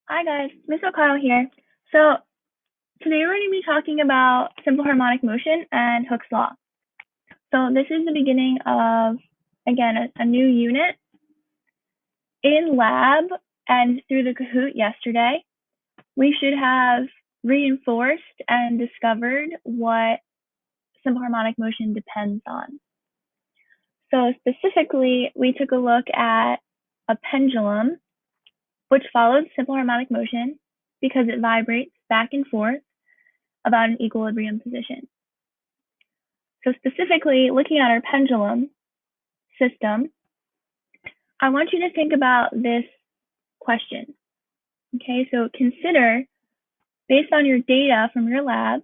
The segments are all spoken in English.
Hi guys, Miss O'Connell here. So today we're going to be talking about simple harmonic motion and Hooke's law. So this is the beginning of, again, a new unit. In lab and through the Kahoot yesterday, we should have reinforced and discovered what simple harmonic motion depends on. So specifically, we took a look at a pendulum, which follows simple harmonic motion because it vibrates back and forth about an equilibrium position. So specifically, looking at our pendulum system, I want you to think about this question. Okay, so consider, based on your data from your lab,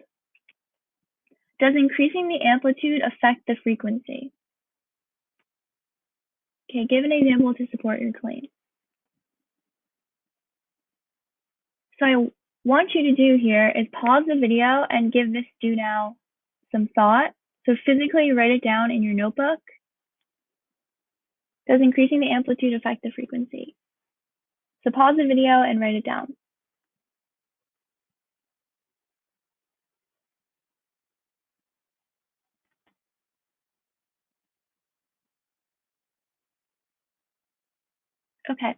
does increasing the amplitude affect the frequency? Okay, give an example to support your claim. So I want you to do here is pause the video and give this do now some thought. So physically write it down in your notebook. Does increasing the amplitude affect the frequency? So pause the video and write it down. Okay.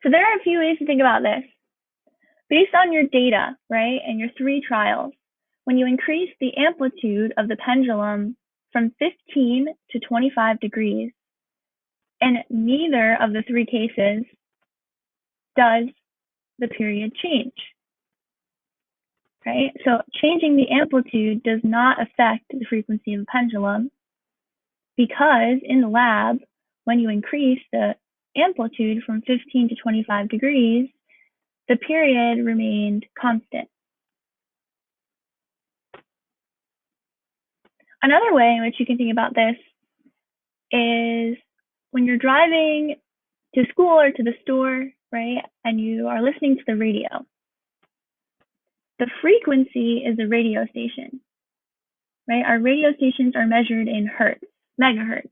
So there are a few ways to think about this. Based on your data, right, and your 3 trials, when you increase the amplitude of the pendulum from 15 to 25 degrees, in neither of the 3 cases does the period change, right? So changing the amplitude does not affect the frequency of the pendulum because in the lab, when you increase the amplitude from 15 to 25 degrees, the period remained constant. Another way in which you can think about this is when you're driving to school or to the store, right, and you are listening to the radio. The frequency is the radio station, right? Our radio stations are measured in hertz, megahertz.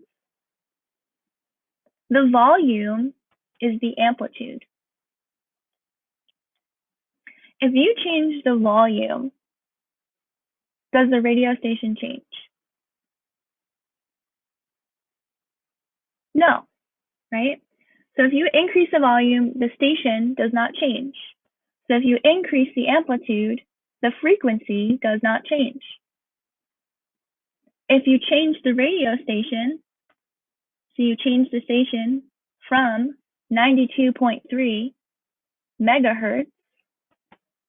The volume is the amplitude. If you change the volume, does the radio station change? No, right? So if you increase the volume, the station does not change. So if you increase the amplitude, the frequency does not change. If you change the radio station, so you change the station from 92.3 megahertz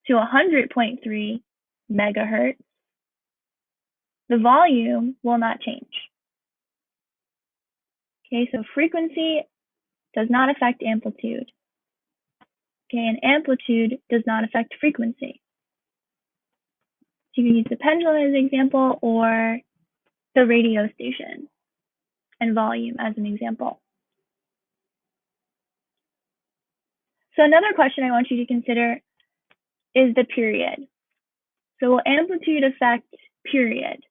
to 100.3 megahertz, the volume will not change. Okay, so frequency does not affect amplitude. Okay, and amplitude does not affect frequency. So you can use the pendulum as an example or the radio station and volume as an example. So another question I want you to consider is the period. So will amplitude affect period?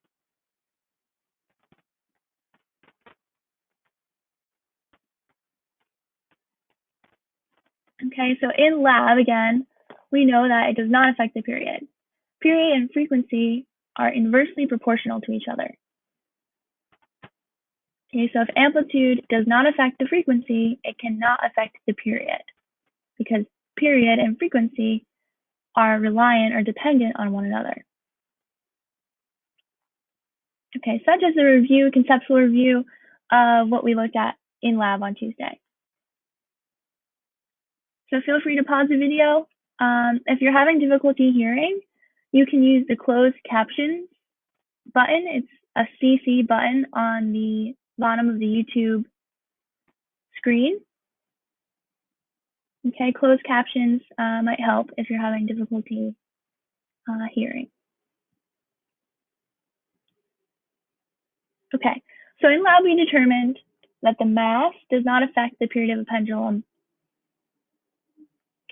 Okay, so in lab, again, we know that it does not affect the period. Period and frequency are inversely proportional to each other. Okay, so if amplitude does not affect the frequency, it cannot affect the period because period and frequency are reliant or dependent on one another. Okay, so just a review, conceptual review of what we looked at in lab on Tuesday. So feel free to pause the video. If you're having difficulty hearing, you can use the closed captions button. It's a CC button on the bottom of the YouTube screen. Okay, closed captions might help if you're having difficulty hearing. Okay, so in lab we determined that the mass does not affect the period of a pendulum.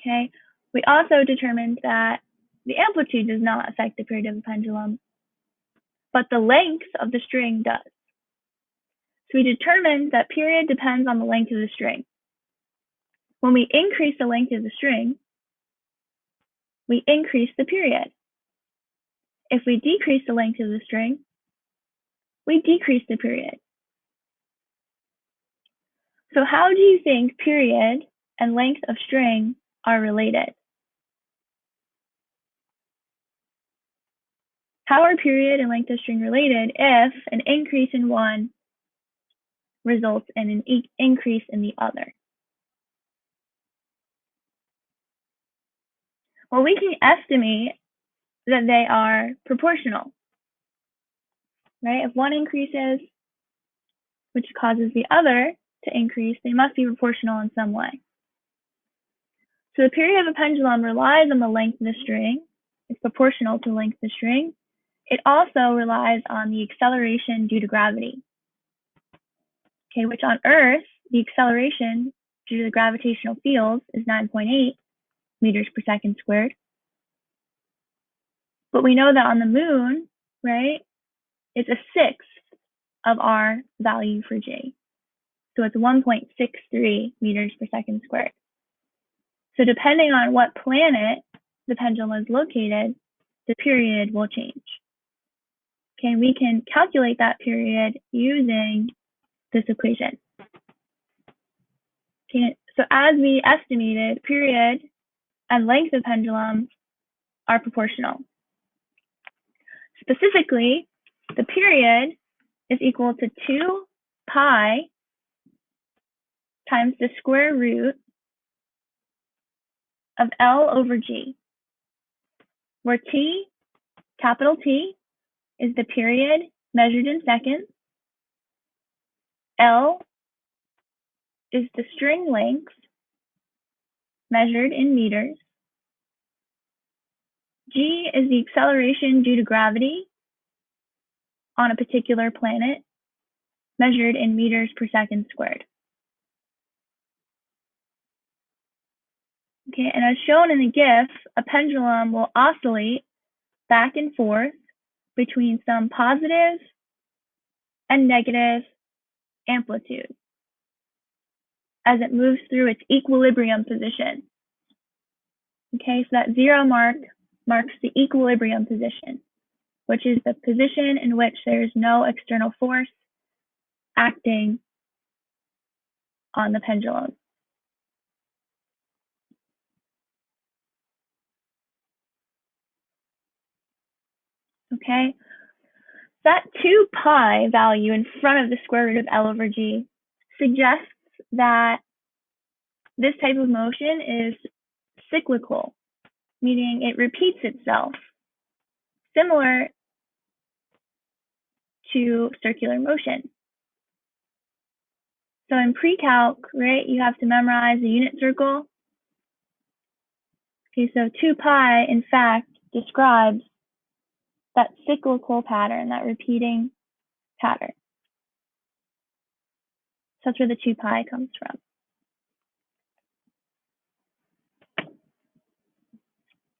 Okay, we also determined that the amplitude does not affect the period of a pendulum, but the length of the string does. So we determined that period depends on the length of the string. When we increase the length of the string, we increase the period. If we decrease the length of the string, we decrease the period. So how do you think period and length of string are related? How are period and length of string related if an increase in one results in an increase in the other? Well, we can estimate that they are proportional, right? If one increases, which causes the other to increase, they must be proportional in some way. So the period of a pendulum relies on the length of the string. It's proportional to the length of the string. It also relies on the acceleration due to gravity. Okay, which on Earth, the acceleration due to the gravitational field is 9.8 meters per second squared. But we know that on the moon, right, it's a sixth of our value for G. So it's 1.63 meters per second squared. So depending on what planet the pendulum is located, the period will change. Okay, we can calculate that period using this equation. Okay, so as we estimated, period and length of pendulum are proportional. Specifically, the period is equal to 2 pi times the square root of L over G, where T, capital T, is the period measured in seconds, L is the string length measured in meters, G is the acceleration due to gravity on a particular planet, measured in meters per second squared. Okay, and as shown in the GIF, a pendulum will oscillate back and forth between some positive and negative amplitude as it moves through its equilibrium position. Okay, so that 0 marks the equilibrium position, which is the position in which there is no external force acting on the pendulum. Okay, that 2 pi value in front of the square root of L over G suggests that this type of motion is cyclical, meaning it repeats itself, similar to circular motion. So in pre-calc, right, you have to memorize the unit circle. Okay, so 2 pi, in fact, describes that cyclical pattern, that repeating pattern. So that's where the 2 pi comes from.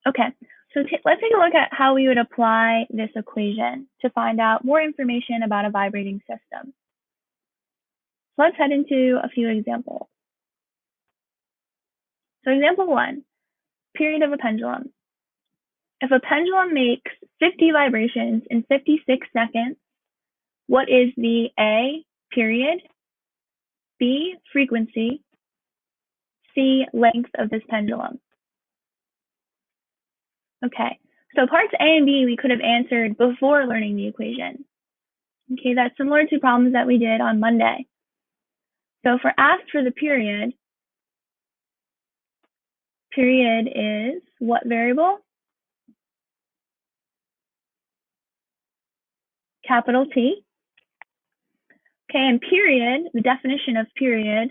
Okay, so let's take a look at how we would apply this equation to find out more information about a vibrating system. So let's head into a few examples. So example 1, period of a pendulum. If a pendulum makes 50 vibrations in 56 seconds, what is the A, period, B, frequency, C, length of this pendulum? Okay, so parts A and B we could have answered before learning the equation. Okay, that's similar to problems that we did on Monday. So if we're asked for the period is what variable? Capital T. Okay, and period, the definition of period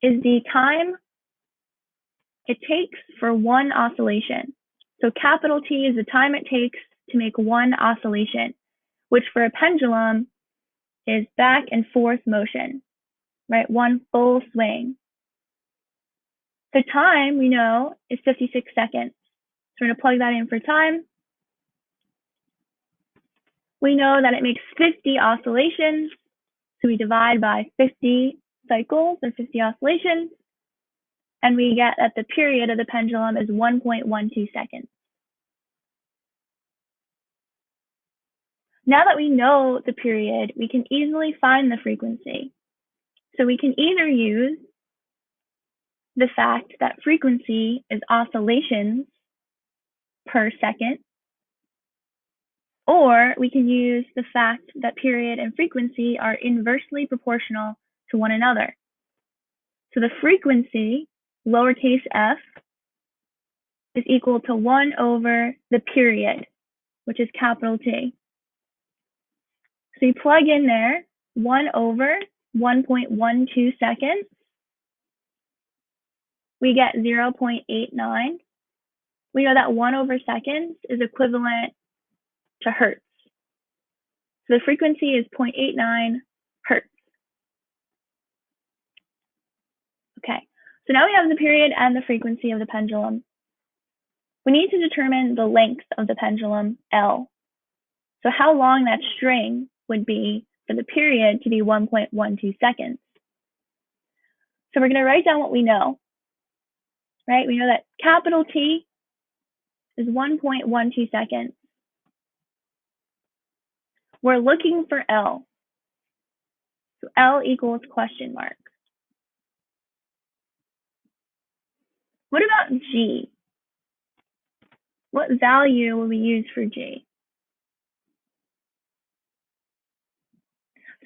is the time it takes for one oscillation. So capital T is the time it takes to make one oscillation, which for a pendulum is back and forth motion, right? One full swing. The time we know is 56 seconds. So we're going to plug that in for time. We know that it makes 50 oscillations. So we divide by 50 cycles or 50 oscillations. and we get that the period of the pendulum is 1.12 seconds. Now that we know the period, we can easily find the frequency. So we can either use the fact that frequency is oscillations per second, or we can use the fact that period and frequency are inversely proportional to one another. So the frequency, lowercase f, is equal to 1 over the period, which is capital T. So you plug in there 1 over 1.12 seconds, we get 0.89. We know that 1 over seconds is equivalent to hertz. So the frequency is 0.89 hertz. Okay, so now we have the period and the frequency of the pendulum. We need to determine the length of the pendulum, L. So how long that string would be for the period to be 1.12 seconds. So we're going to write down what we know, right? We know that capital T is 1.12 seconds. We're looking for L. So L equals question mark. What about G? What value will we use for G?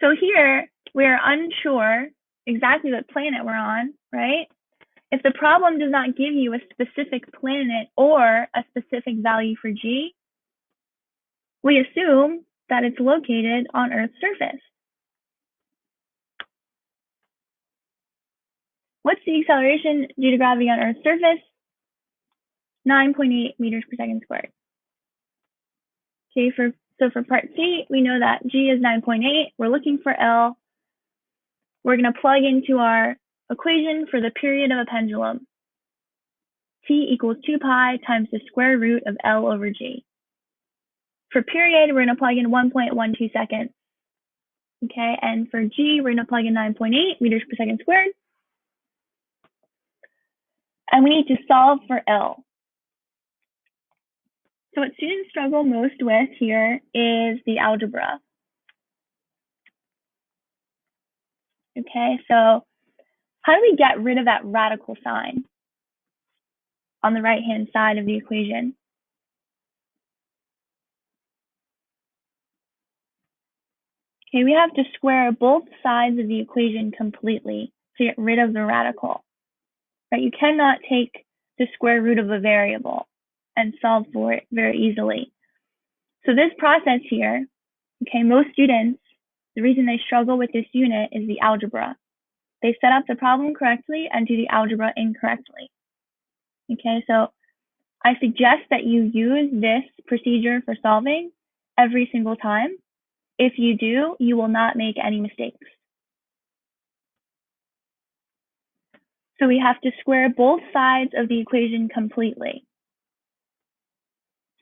So here, we are unsure exactly what planet we're on, right? If the problem does not give you a specific planet or a specific value for G, we assume that it's located on Earth's surface. What's the acceleration due to gravity on Earth's surface? 9.8 meters per second squared. Okay, so for part C, we know that G is 9.8. We're looking for L. We're going to plug into our equation for the period of a pendulum. T equals 2 pi times the square root of L over G. For period, we're going to plug in 1.12 seconds. Okay, and for G, we're going to plug in 9.8 meters per second squared. And we need to solve for L. So what students struggle most with here is the algebra. Okay, so how do we get rid of that radical sign on the right-hand side of the equation? Okay, we have to square both sides of the equation completely to get rid of the radical. Right? You cannot take the square root of a variable and solve for it very easily. So this process here, okay, most students, the reason they struggle with this unit is the algebra. They set up the problem correctly and do the algebra incorrectly. Okay, so I suggest that you use this procedure for solving every single time. If you do, you will not make any mistakes. So we have to square both sides of the equation completely.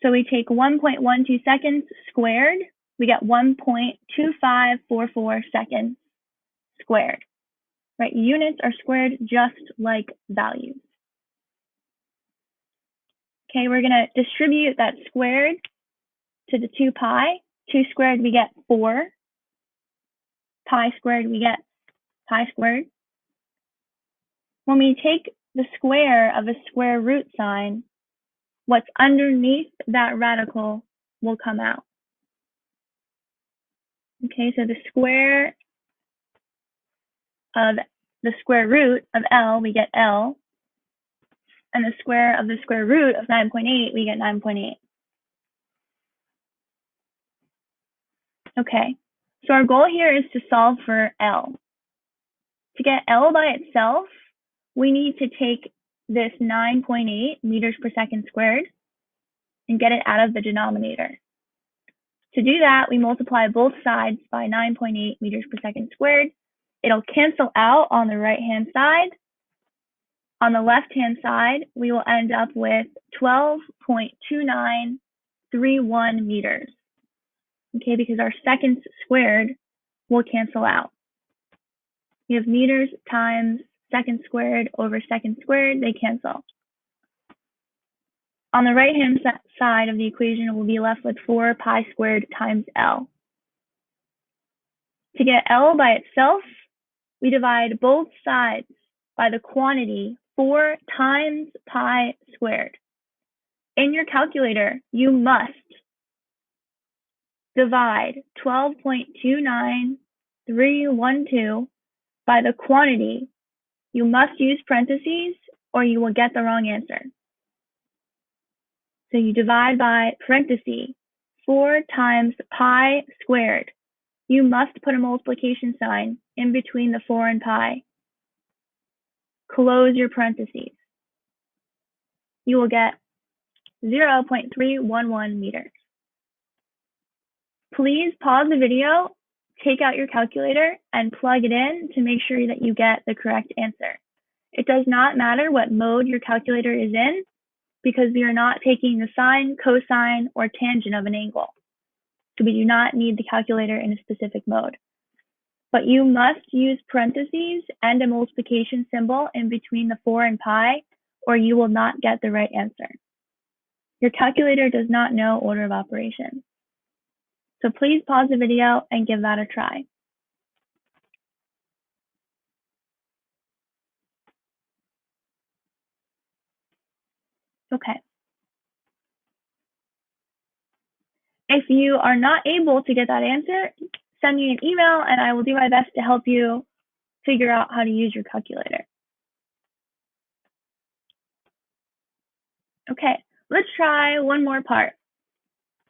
So we take 1.12 seconds squared, we get 1.2544 seconds squared, right? Units are squared just like values. Okay, we're going to distribute that squared to the 2 pi. 2 squared, we get 4. Pi squared, we get pi squared. When we take the square of a square root sign, what's underneath that radical will come out. Okay, so the square of the square root of L, we get L. And the square of the square root of 9.8, we get 9.8. Okay, so our goal here is to solve for L. To get L by itself, we need to take this 9.8 meters per second squared and get it out of the denominator. To do that, we multiply both sides by 9.8 meters per second squared. It'll cancel out on the right-hand side. On the left-hand side, we will end up with 12.2931 meters. Okay, because our seconds squared will cancel out. We have meters times second squared over second squared, they cancel. On the right-hand side of the equation, we'll be left with 4 pi squared times L. To get L by itself, we divide both sides by the quantity 4 times pi squared. In your calculator, you must divide 12.29312 by the quantity. You must use parentheses or you will get the wrong answer. So you divide by parentheses 4 times pi squared. You must put a multiplication sign in between the 4 and pi. Close your parentheses. You will get 0.311 meters. Please pause the video, take out your calculator, and plug it in to make sure that you get the correct answer. It does not matter what mode your calculator is in, because we are not taking the sine, cosine, or tangent of an angle. So we do not need the calculator in a specific mode. But you must use parentheses and a multiplication symbol in between the 4 and pi, or you will not get the right answer. Your calculator does not know order of operations. So please pause the video and give that a try. Okay. If you are not able to get that answer, send me an email and I will do my best to help you figure out how to use your calculator. Okay, let's try one more part.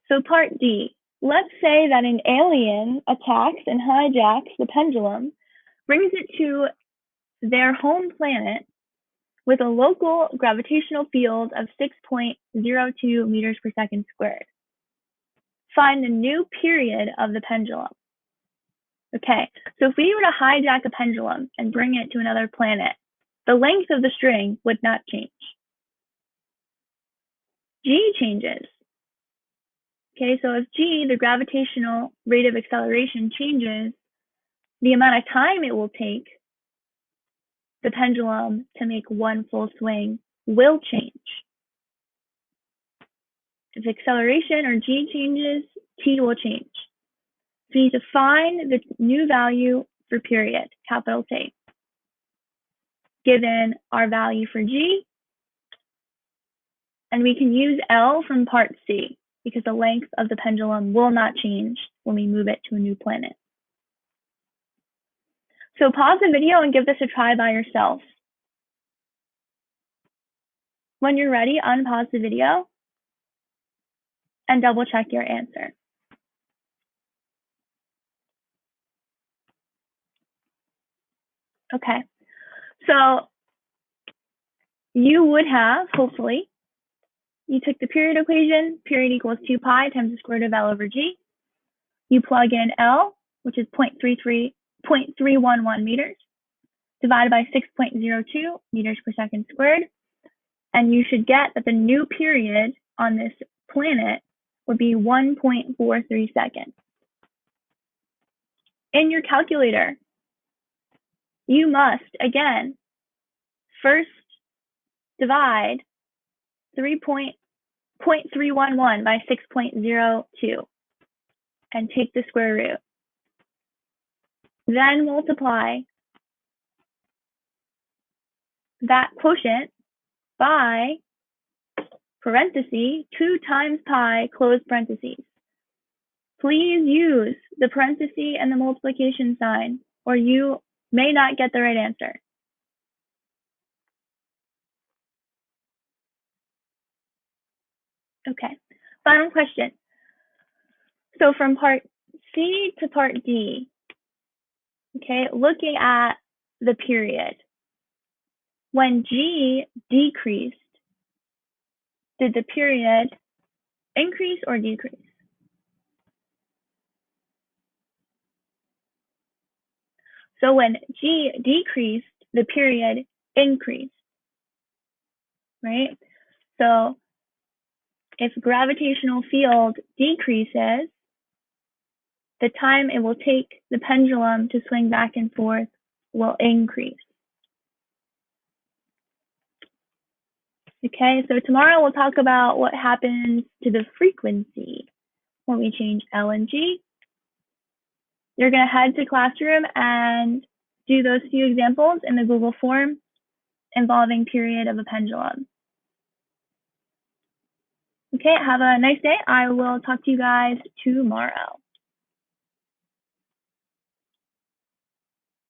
So part D, let's say that an alien attacks and hijacks the pendulum, brings it to their home planet with a local gravitational field of 6.02 meters per second squared. Find the new period of the pendulum. Okay, so if we were to hijack a pendulum and bring it to another planet, the length of the string would not change. G changes. Okay, so if G, the gravitational rate of acceleration, changes, the amount of time it will take the pendulum to make one full swing will change. If acceleration or G changes, T will change. So you need to find the new value for period, capital T, given our value for G, and we can use L from part C because the length of the pendulum will not change when we move it to a new planet. So pause the video and give this a try by yourself. When you're ready, unpause the video and double check your answer. Okay, so you would have, hopefully, you took the period equation, period equals 2 pi times the square root of L over G. You plug in L, which is 0.311 meters, divided by 6.02 meters per second squared, and you should get that the new period on this planet would be 1.43 seconds. In your calculator, you must, again, first divide 0.311 by 6.02 and take the square root. Then multiply that quotient by parentheses 2 times pi, close parentheses. Please use the parenthesis and the multiplication sign, or you may not get the right answer. Okay, final question. So from part C to part D, okay, looking at the period, when G decreased, did the period increase or decrease? So when G decreased, the period increased, right? So if gravitational field decreases, the time it will take the pendulum to swing back and forth will increase. Okay, so tomorrow we'll talk about what happens to the frequency when we change L and G. You're going to head to Classroom and do those few examples in the Google form involving period of a pendulum. Okay, have a nice day. I will talk to you guys tomorrow.